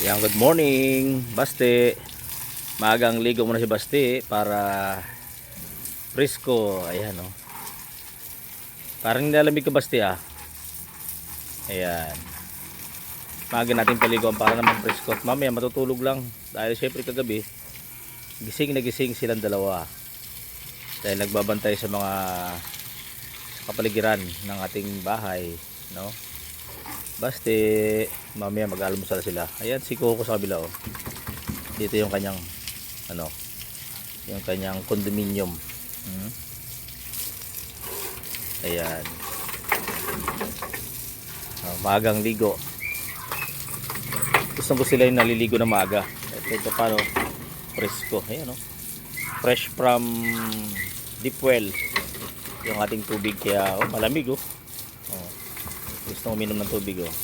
Yan, good morning, Basti. Maagang ligo muna si Basti para presko. Ayan, oh. Parang nilalamig ka, Basti, ah. Ayan. Maaga natin paliguan para naman presko. At mamaya matutulog lang. Dahil syempre kagabi, gising na gising silang dalawa. Dahil nagbabantay sa mga kapaligiran ng ating bahay, no? Basti, mamaya mag-almusal sila. Ayan si Coco sa kabila, oh. Dito yung kanyang yung kanyang condominium. Ayan. Maagang ligo. Gusto sila yung naliligo na maaga. Ito paano presko. Ayan, oh. Fresh from deep well yung ating tubig, kaya malamig, oh. Gusto uminom ng tubig, oh.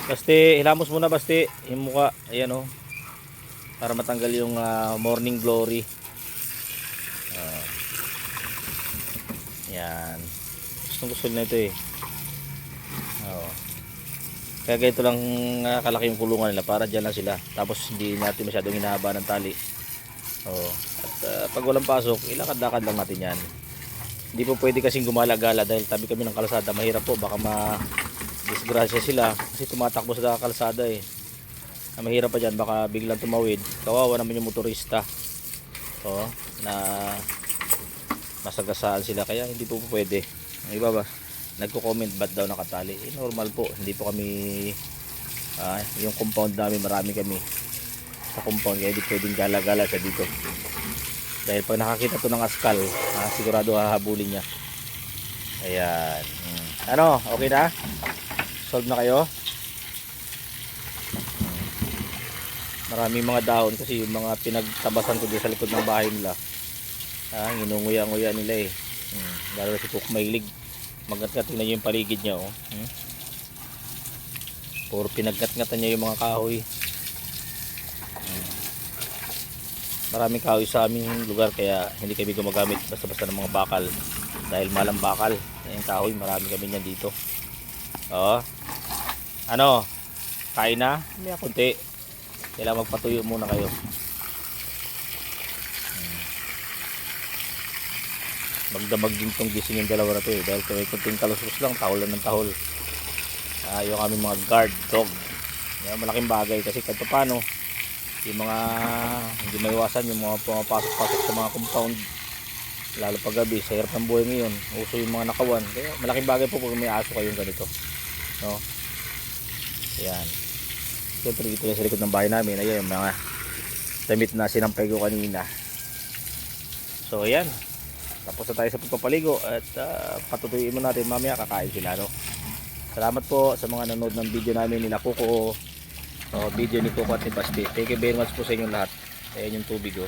Basti, hilamos muna, Basti, yung mukha. Ayan, oh. Para matanggal yung morning glory. Yan. Gusto nila ito, eh. Kaya ganito lang kalaki yung kulungan nila, para dyan lang sila. Tapos hindi natin masyadong hinahaba ng tali. At pag walang pasok, ilakad-lakad lang natin yan. Hindi po pwede kasing gumala-gala dahil tabi kami ng kalsada. Mahirap po, baka ma-disgrasya sila kasi tumatakbo sa kalsada, eh. Mahirap pa dyan, baka biglang tumawid. Kawawa naman yung motorista, na masagasaan sila. Kaya hindi po pwede. Ang iba ba nagko-comment ba't daw nakatali? Normal po, hindi po kami yung compound namin, marami kami sa compound, kaya hindi pwedeng gala-gala sa dito. Dahil pag nakakita to ng askal, sigurado hahabulin niya. Ayan. Ano, okay na? Solve na kayo? Maraming mga dahon kasi yung mga pinagtabasan ko dito sa likod ng bahay nila. Inunguya-nguya nila, eh. Lalo na si Cook mahilig. Magngat-ngat na yung paligid niya, oh. Puro pinagngat-ngatan niya yung mga kahoy. Maraming kahoy sa aming lugar, kaya hindi kami gumagamit basta-basta ng mga bakal dahil malang bakal. Yung kahoy, marami kami niyan dito. Ano, kain na? May kunti. Kailangan magpatuyo muna kayo. Magdamag din tong gising yung dalawa na to, eh, dahil kami kunting kalusos lang, tahol lang ng tahol. Yung aming mga guard dog, malaking bagay kasi kahit paano yung mga hindi maiwasan yung mga pumapasok-pasok sa mga compound, lalo pag gabi sa hirap ng buhay ngayon, uso yung mga nakawan. Kaya malaking bagay po pag may aso kayong ganito, no? Ayan, siyempre dito sa likod ng bahay namin, ayan yung mga damit na sinampay ko kanina. So ayan, tapos na tayo sa pagpapaligo at patutuyuin mo natin, mamaya kakain sila, no? Salamat po sa mga nanonood ng video namin nila Coco, video ni Coco at ni Basti. Thank you very much po sa inyong lahat. Ayan yung tubig, oh.